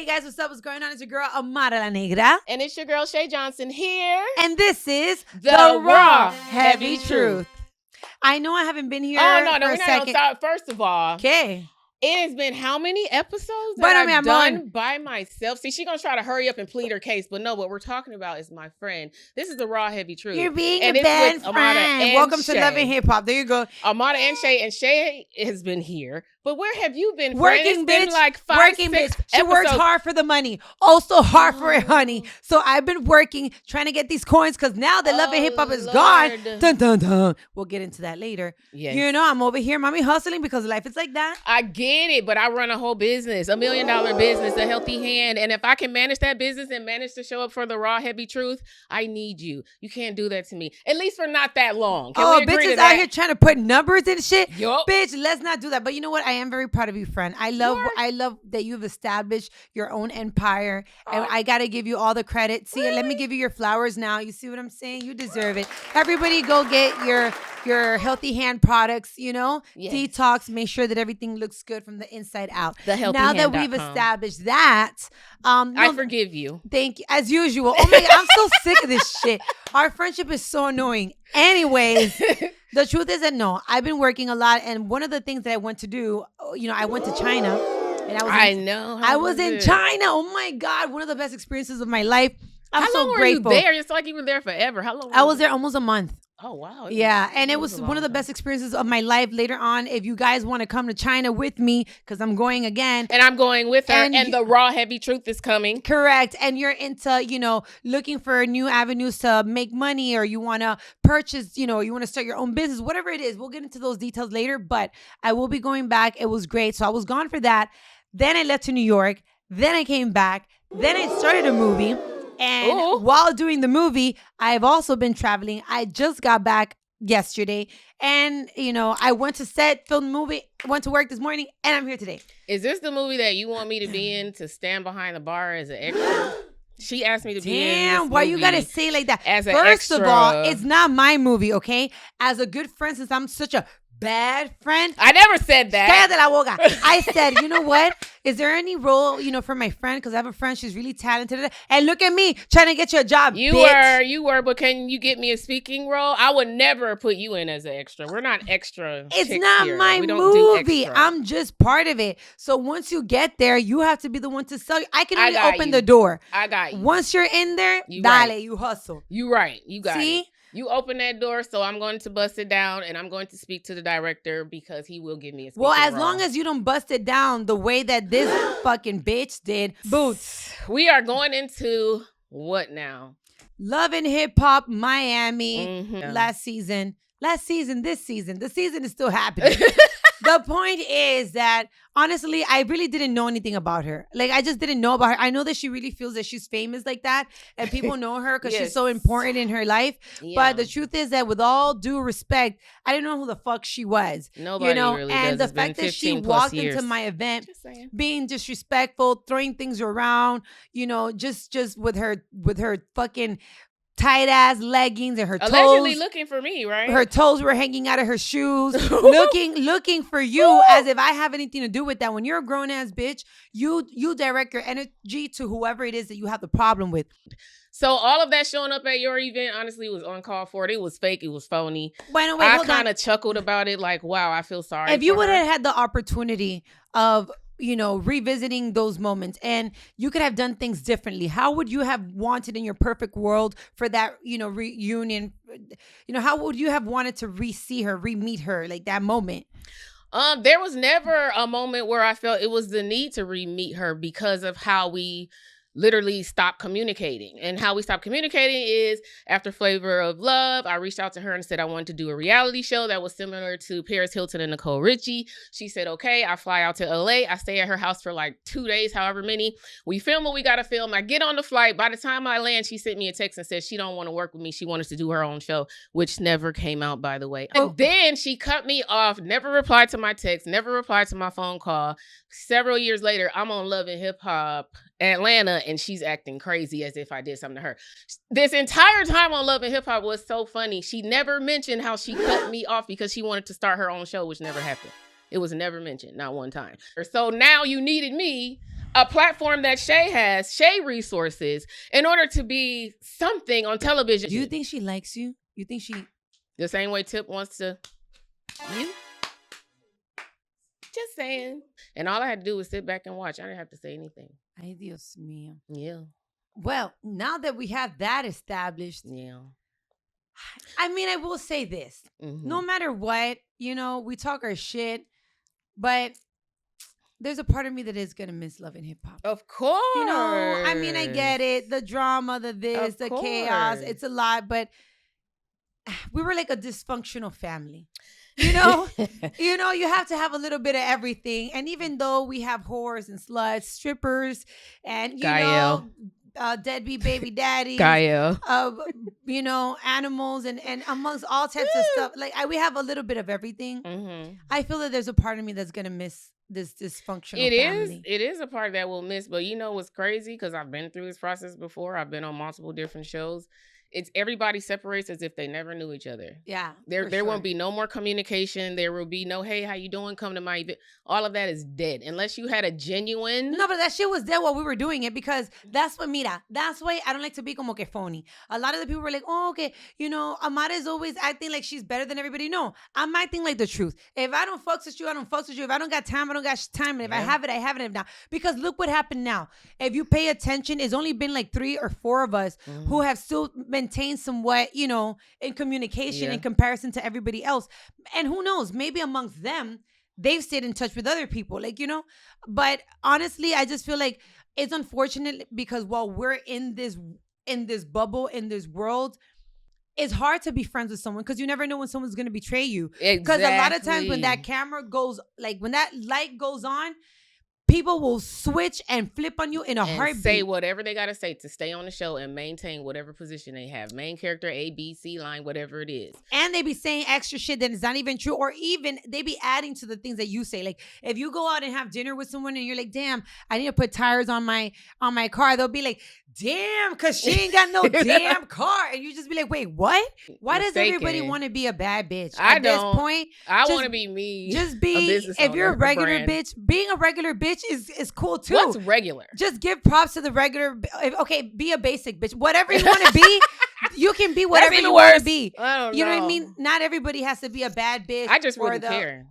guys, what's up? What's going on? It's your girl, Amara La Negra. And it's your girl, Shay Johnson here. And this is The Raw Heavy Truth. I know I haven't been here Oh, no, for we're a not second. going to start. First of all, Okay. it has been how many episodes But that I mean, I've I'm done on. by myself? See, she's going to try to hurry up and plead her case. But no, what we're talking about is my friend. This is the Raw Heavy Truth. You're being and a it's best with Amara friend. and Welcome Shay. to Love and Hip Hop. There you go. Amara and Shay. And Shay has been here. But where have you been, friend? Working, It's been bitch. like Working, 5-6 bitch. She works episodes. hard for the money. Also hard for it, honey. So I've been working, trying to get these coins because now that Love and Hip Hop is gone. Lord. Dun, dun, dun. We'll get into that later. Yes. You know, I'm over here, mommy, hustling because life is like that. I get it, but I run a whole business, $1 million business, a healthy hand. And if I can manage that business and manage to show up for the Raw Heavy Truth, I need you. You can't do that to me. At least for not that long. Can we agree bitches to that? out here trying to put numbers and shit. Yup. Bitch, let's not do that. But you know what? I am very proud of you, friend. I love that you've established your own empire. And I gotta give you all the credit. See, let me give you your flowers now. You see what I'm saying? You deserve it. Everybody go get your healthy hand products, you know? Yes. Detox, make sure that everything looks good from the inside out. Now that we've TheHealthyHand.com. established that, I forgive you. thank you. As usual. Oh my God, I'm so sick of this shit. Our friendship is so annoying. Anyways, the truth is that no, I've been working a lot. And one of the things that I went to do, you know, I went to China. And I know. I was in China. Oh my God. One of the best experiences of my life. I'm How so long grateful. were you there? It's like you were there forever. How long? I was there almost a month. Oh, wow. Yeah, and it was one of the best experiences of my life. Later on, if you guys want to come to China with me, because I'm going again. And I'm going with her, And and the Raw Heavy Truth is coming. Correct. And you're into, you know, looking for new avenues to make money, or you want to purchase, you know, you want to start your own business, whatever it is. We'll get into those details later, but I will be going back. It was great. So I was gone for that. Then I left to New York. Then I came back. Then I started a movie. And Ooh. while doing the movie, I've also been traveling. I just got back yesterday. And, you know, I went to set, filmed the movie, went to work this morning, and I'm here today. Is this the movie that you want me to be in, to stand behind the bar as an extra? She asked me to be in this Damn, why you movie gotta say it like that? as an First of all, extra. it's not my movie, okay? As a good friend, since I'm such a bad friend. I never said that. Cállate la boca. I said, you know what? Is there any role, you know, for my friend? Because I have a friend, she's really talented. And look at me, trying to get you a job, You bitch. were, but can you get me a speaking role? I would never put you in as an extra. We're not extra. It's chicks not here. my We don't do movie. extra. I'm just part of it. So once you get there, you have to be the one to sell you. I can I only got open you. the door. I got you. Once you're in there, You dale, right. you hustle. You right. You got See? it. You open that door, so I'm going to bust it down, and I'm going to speak to the director because he will give me a speaking Well, as role. long as you don't bust it down the way that this fucking bitch did. Boots. We are going into what now? Love and Hip Hop Miami Mhm. last season, this season. The season is still happening. The point is that, honestly, I really didn't know anything about her. Like, I just didn't know about her. I know that she really feels that she's famous like that, and people know her because she's so Yes. important in her life. Yeah. But the truth is that, with all due respect, I didn't know who the fuck she was. Nobody You know, really and does. the It's been fact that she 15 plus walked years. into my event Just saying. being disrespectful, throwing things around, you know, just with her fucking tight ass leggings and her Allegedly toes. looking for me, right? Her toes were hanging out of her shoes, looking for you, as if I have anything to do with that. When you're a grown ass bitch, you direct your energy to whoever it is that you have the problem with. So all of that showing up at your event, honestly, was uncalled for. It was fake. It was phony. Wait, I hold on. kind of chuckled about it, like, wow, I feel sorry. If you for would her. have had the opportunity of, you know, revisiting those moments, and you could have done things differently, how would you have wanted in your perfect world for that, you know, reunion? You know, how would you have wanted to re-see her, re-meet her, like that moment? There was never a moment where I felt it was the need to re-meet her because of how we literally stopped communicating. And how we stopped communicating is after Flavor of Love, I reached out to her and said I wanted to do a reality show that was similar to Paris Hilton and Nicole Richie. She said, okay. I fly out to LA. I stay at her house for like 2 days, however many. We film what we got to film. I get on the flight. By the time I land, she sent me a text and said she don't want to work with me. She wanted to do her own show, which never came out, by the way. And then she cut me off, never replied to my text, never replied to my phone call. Several years later, I'm on Love and Hip Hop Atlanta, and she's acting crazy as if I did something to her. This entire time on Love and Hip Hop was so funny. She never mentioned how she cut me off because she wanted to start her own show, which never happened. It was never mentioned, not one time. So now you needed me. a platform that Shay has, Shay resources, in order to be something on television. Do you think she likes you? You think she... The same way Tip wants to... You? Just saying. And all I had to do was sit back and watch. I didn't have to say anything. Ay, Dios mío. Yeah. Well, now that we have that established, Yeah. I mean, I will say this. Mm-hmm. No matter what, you know, we talk our shit, but there's a part of me that is going to miss love and hip hop. Of course. You know, I mean, I get it. The drama, the this, Of the course. chaos. It's a lot, but we were like a dysfunctional family. You know, you have to have a little bit of everything. And even though we have whores and sluts, strippers, and you Gael. know, deadbeat baby daddies, Gael. you know, animals, and amongst all types of stuff, like we have a little bit of everything. Mm-hmm. I feel that there's a part of me that's gonna miss this dysfunctional family. It is a part that we'll miss, but you know what's crazy? Because I've been through this process before. I've been on multiple different shows. It's everybody separates as if they never knew each other. Yeah. There won't be no more communication. There will be no, hey, how you doing? Come to my event. All of that is dead. Unless you had a genuine... No, but that shit was there while we were doing it, because that's what, mira, that's why I don't like to be como que phony. A lot of the people were like, oh, okay, you know, Amara is always acting like she's better than everybody. No, I'm acting like the truth. If I don't fucks with you, I don't fucks with you. If I don't got time, I don't got time. And if I have it, I have it. If not, because look what happened now. If you pay attention, it's only been like 3 or 4 of us who have still maintained somewhat, you know, in communication in comparison to everybody else. And who knows, maybe amongst them, they've stayed in touch with other people, like, you know. But honestly, I just feel like it's unfortunate because while we're in this bubble, in this world, it's hard to be friends with someone because you never know when someone's going to betray you. Because a lot of times when that camera goes, like when that light goes on, people will switch and flip on you in a heartbeat. Say whatever they got to say to stay on the show and maintain whatever position they have. Main character, A, B, C line, whatever it is. And they be saying extra shit that is not even true. Or even they be adding to the things that you say. Like if you go out and have dinner with someone and you're like, damn, I need to put tires on my car. They'll be like, damn, because she ain't got no damn car. And you just be like, wait, what? Why does everybody want to be a bad bitch? At this point, I want to be me. Just be, if you're a regular bitch, being a regular bitch is cool too. What's regular? Just give props to the regular. Okay, be a basic bitch. Whatever you want to be, you can be whatever you want to be. I don't know. You know what I mean? Not everybody has to be a bad bitch. I just wouldn't care.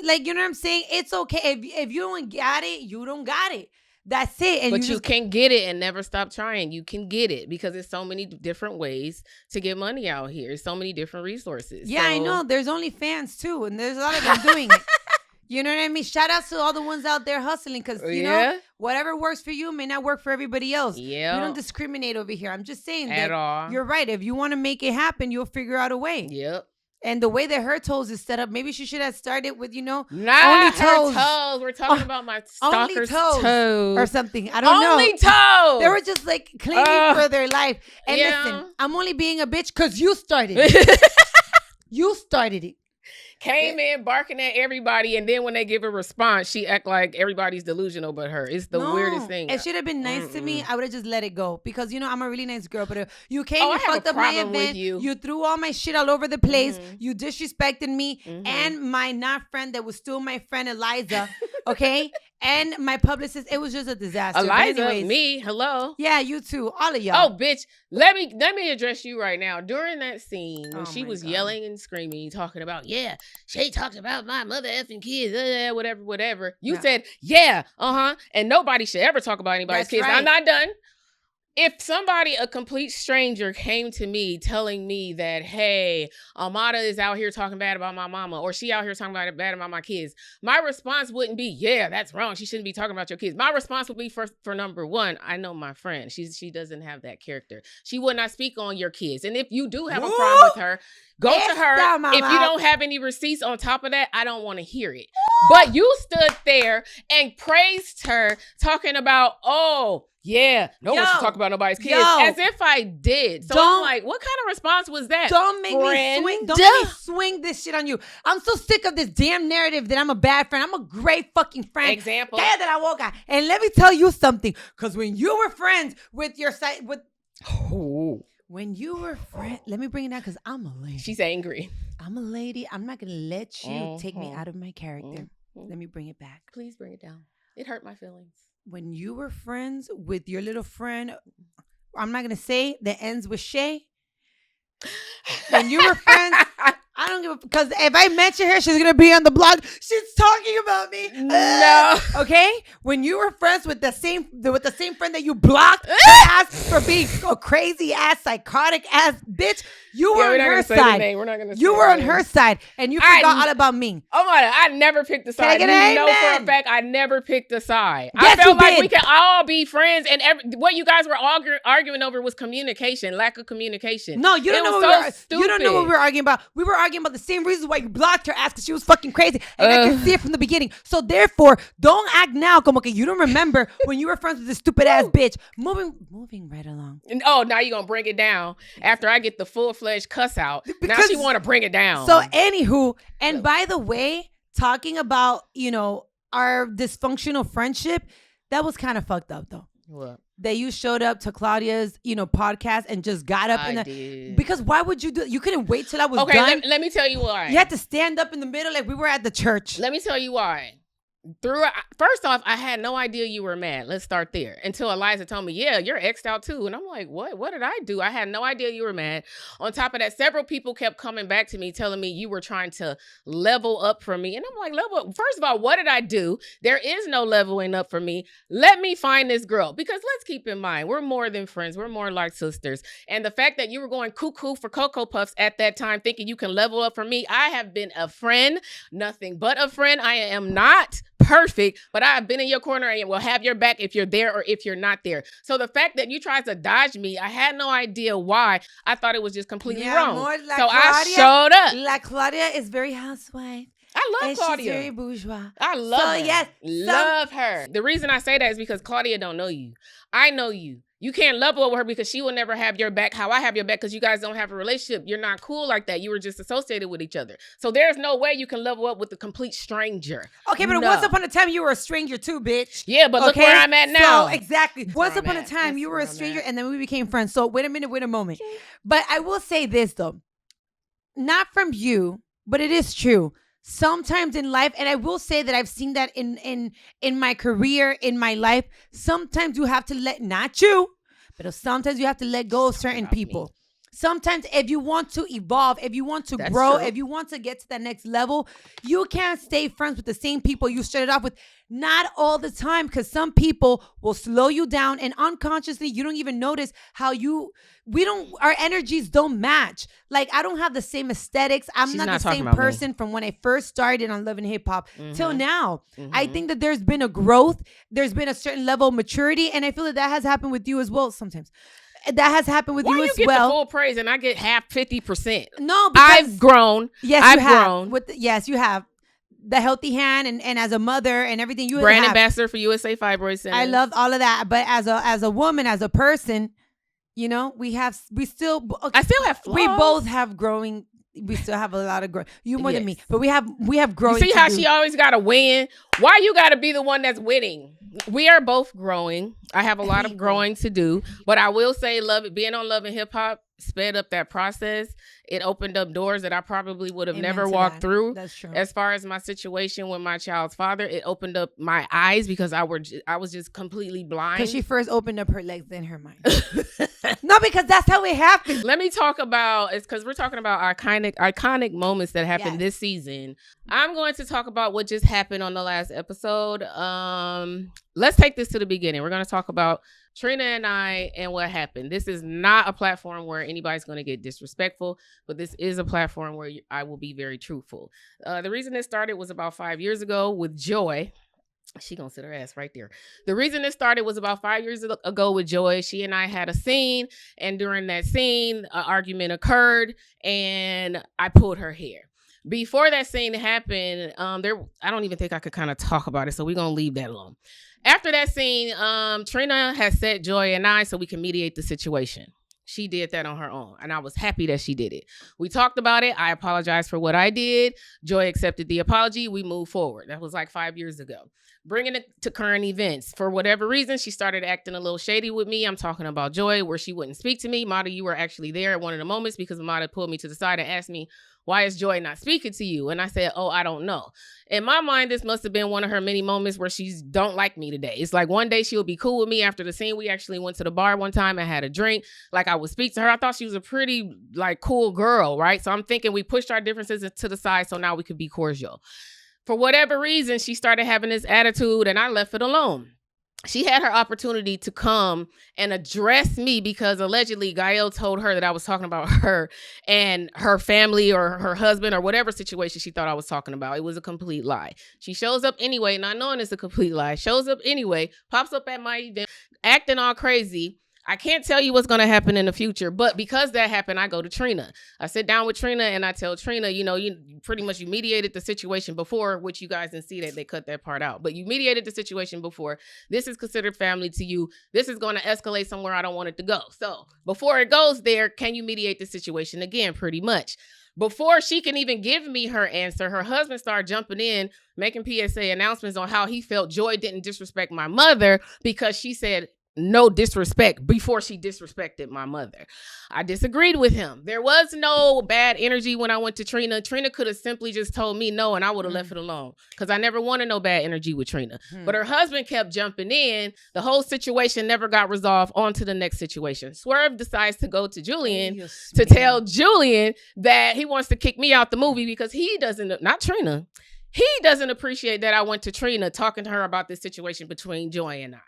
Like, you know what I'm saying? It's okay. If you don't got it, you don't got it. That's it. And but you can get it and never stop trying. You can get it because there's so many different ways to get money out here. There's so many different resources. Yeah, I know. There's only fans too. And there's a lot of them doing it. You know what I mean? Shout out to all the ones out there hustling because, you know, whatever works for you may not work for everybody else. Yeah. We don't discriminate over here. I'm just saying at all. You're right. If you want to make it happen, you'll figure out a way. Yep. And the way that her toes is set up, maybe she should have started with, you know, only toes. We're talking about my stalker's toes. Or something. I don't know. Only toes. They were just like clinging for their life. And listen, I'm only being a bitch because you started it. You started it. Came in barking at everybody, and then when they give a response, she act like everybody's delusional but her. It's the weirdest thing. It should have been nice to me. I would have just let it go because, you know, I'm a really nice girl. But you came and fucked up my event. You threw all my shit all over the place. You disrespected me and my not friend that was still my friend Eliza. Okay. And my publicist, it was just a disaster. Eliza, me, hello. Yeah, you too. All of y'all. Oh, bitch. Let me address you right now. During that scene, when she was yelling and screaming, talking about, Shay talked about my mother effing kids, whatever. You said, and nobody should ever talk about anybody's kids. Right. I'm not done. If somebody, a complete stranger, came to me telling me that, hey, Amara is out here talking bad about my mama, or she out here talking bad about my kids, my response wouldn't be, that's wrong. She shouldn't be talking about your kids. My response would be for number one, I know my friend. She doesn't have that character. She would not speak on your kids. And if you do have a problem with her, go to her. If you don't have any receipts on top of that, I don't want to hear it. But you stood there and praised her, talking about, no one should talk about nobody's kids. As if I did. So I'm like, what kind of response was that? Don't make me swing this shit on you. I'm so sick of this damn narrative that I'm a bad friend. I'm a great fucking friend. Example. And let me tell you something. Because when you were friends with your site, when you were friends, let me bring it down because I'm a lady. She's angry. I'm a lady. I'm not going to let you take me out of my character. Let me bring it back. Please bring it down. It hurt my feelings. when you were friends with your little friend, I'm not gonna say that ends with Shay. When you were friends, I don't give a, because if I mention her, she's gonna be on the blog. She's talking about me. No. Okay. When you were friends with the same friend that you blocked ass for being a crazy ass, psychotic ass bitch, you were on her side. We're not gonna. You were on her side, and you forgot all about me. Oh my! I never picked a side. Can I get an know for a amen? fact I never picked a side. Yes, I felt you like did. we can all be friends, and what you guys were arguing over was communication, lack of communication. No, you don't know you don't know what we were arguing about. We were arguing about the same reasons why you blocked her ass, because she was fucking crazy, and I could see it from the beginning. So therefore, don't act now como que you don't remember when you were friends with this stupid ass bitch. Moving right along. Oh, now you're gonna bring it down after I get the full-fledged cuss out. Now she want to bring it down. So anywho, and by the way, talking about, our dysfunctional friendship, that was kind of fucked up though. What? That you showed up to Claudia's, podcast and just got up did. Because why would you do it? You couldn't wait till I was okay, done. let me tell you why. You had to stand up in the middle like we were at the church. Let me tell you why. First off, I had no idea you were mad. Let's start there. Until Eliza told me, yeah, you're X'd out too. And I'm like, what? What did I do? I had no idea you were mad. On top of that, several people kept coming back to me telling me you were trying to level up for me. And I'm like, first of all, what did I do? There is no leveling up for me. Let me find this girl. Because let's keep in mind, we're more than friends. We're more like sisters. And the fact that you were going cuckoo for Cocoa Puffs at that time, thinking you can level up for me, I have been a friend, nothing but a friend. I am not perfect, but I have been in your corner and will have your back if you're there or if you're not there. So the fact that you tried to dodge me, I had no idea why. I thought it was just completely wrong. So I showed up. La Claudia is very housewife. I love Claudia. She's very bourgeois. I love her. Yes, love her. The reason I say that is because Claudia don't know you. I know you. You can't level up with her because she will never have your back how I have your back, because you guys don't have a relationship. You're not cool like that. You were just associated with each other. So there's no way you can level up with a complete stranger. Okay, but once upon a time, you were a stranger too, bitch. Yeah, but look where I'm at now. So, exactly. Once upon a time, you were a stranger, and then we became friends. So wait a moment. Okay. But I will say this, though. Not from you, but it is true. Sometimes in life, and I will say that I've seen that in my career, in my life, sometimes you have to not you, but sometimes you have to let go of certain people. Sometimes if you want to evolve, if you want to grow, if you want to get to that next level, you can't stay friends with the same people you started off with. Not all the time, because some people will slow you down, and unconsciously you don't even notice how our energies don't match. Like, I don't have the same aesthetics. I'm not the same person from when I first started on Love and Hip Hop till now. I think that there's been a growth. There's been a certain level of maturity, and I feel that has happened with you as well sometimes. That has happened with you as well. Why you get the full praise and I get half 50%? No, because I've grown. Yes, I've grown. Yes, you have. The healthy hand and as a mother and everything, you brand ambassador for USA Fibroid Center. I love all of that, but as a woman, as a person, I still have flaws. We both have growing. We still have a lot of growth. You more than me, but we have growing. You see how she always got to win? Why you got to be the one that's winning? We are both growing. I have a lot of growing to do, but I will say, being on Love and Hip Hop sped up that process. It opened up doors that I probably would have never walked through. That's true. As far as my situation with my child's father, it opened up my eyes because I was just completely blind. Because she first opened up her legs, then her mind. No, because that's how it happened. Let me talk about, it's because we're talking about iconic moments that happened this season. I'm going to talk about what just happened on the last episode. Let's take this to the beginning. We're going to talk about Trina and I and what happened. This is not a platform where anybody's going to get disrespectful, but this is a platform where I will be very truthful. The reason this started was about 5 years ago with Joy. She gonna sit her ass right there. The reason this started was about 5 years ago with Joy. She and I had a scene, and during that scene, an argument occurred, and I pulled her hair. Before that scene happened, I don't even think I could kind of talk about it, so we're gonna leave that alone. After that scene, Trina has set Joy and I so we can mediate the situation. She did that on her own, and I was happy that she did it. We talked about it. I apologized for what I did. Joy accepted the apology. We moved forward. That was like 5 years ago. Bringing it to current events. For whatever reason, she started acting a little shady with me. I'm talking about Joy, where she wouldn't speak to me. Mata, you were actually there at one of the moments because Mata pulled me to the side and asked me, Why is Joy not speaking to you? And I said, oh, I don't know. In my mind, this must have been one of her many moments where she don't like me today. It's like one day she'll be cool with me after the scene. We actually went to the bar one time and had a drink. Like I would speak to her. I thought she was a pretty like cool girl, right? So I'm thinking we pushed our differences to the side so now we could be cordial. For whatever reason, she started having this attitude and I left it alone. She had her opportunity to come and address me because allegedly Gael told her that I was talking about her and her family or her husband or whatever situation she thought I was talking about. It was a complete lie. She shows up anyway, not knowing it's a complete lie, shows up anyway, pops up at my event, acting all crazy. I can't tell you what's going to happen in the future, but because that happened, I go to Trina. I sit down with Trina and I tell Trina, you pretty much you mediated the situation before, which you guys didn't see that they cut that part out, but you mediated the situation before. This is considered family to you. This is going to escalate somewhere I don't want it to go. So before it goes there, can you mediate the situation again? Pretty much. Before she can even give me her answer, her husband started jumping in, making PSA announcements on how he felt Joy didn't disrespect my mother because she said no disrespect before she disrespected my mother. I disagreed with him. There was no bad energy when I went to Trina. Trina could have simply just told me no and I would have left it alone because I never wanted no bad energy with Trina. But her husband kept jumping in. The whole situation never got resolved. On to the next situation. Swerve decides to go to Julian to tell Julian that he wants to kick me out the movie because he doesn't, not Trina, he doesn't appreciate that I went to Trina talking to her about this situation between Joy and I.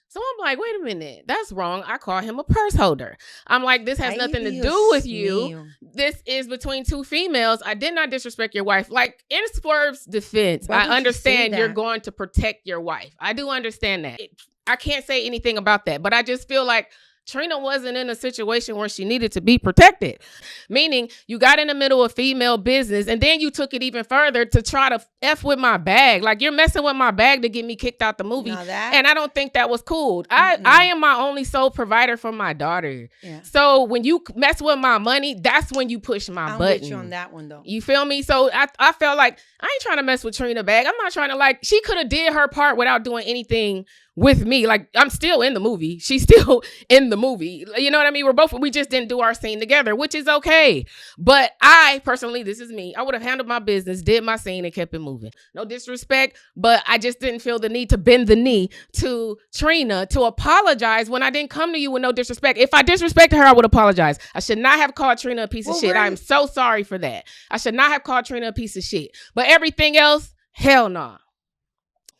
So I'm like, wait a minute, that's wrong. I call him a purse holder. I'm like, this has nothing to do with you. This is between two females. I did not disrespect your wife. Like in Swerve's defense, I understand you're going to protect your wife. I do understand that. I can't say anything about that, but I just feel like Trina wasn't in a situation where she needed to be protected. Meaning you got in the middle of female business and then you took it even further to try to F with my bag. Like you're messing with my bag to get me kicked out the movie. And I don't think that was cool. I am my only sole provider for my daughter. Yeah. So when you mess with my money, that's when you push my button. I'm with you on that one though. You feel me? So I felt like I ain't trying to mess with Trina bag. I'm not trying to like, she could have did her part without doing anything with me. Like I'm still in the movie. She's still in the movie. You know what I mean? We just didn't do our scene together, which is okay. But I personally, this is me, I would have handled my business, did my scene and kept it moving. No disrespect, but I just didn't feel the need to bend the knee to Trina to apologize when I didn't come to you with no disrespect. If I disrespected her, I would apologize. I should not have called Trina a piece of shit. I'm so sorry for that. I should not have called Trina a piece of shit. But everything else, hell nah.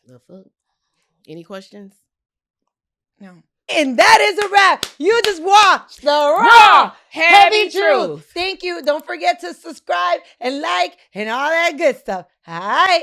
The fuck? Any questions? No. And that is a wrap. You just watched the Raw Heavy Truth. Thank you. Don't forget to subscribe and like and all that good stuff. All right.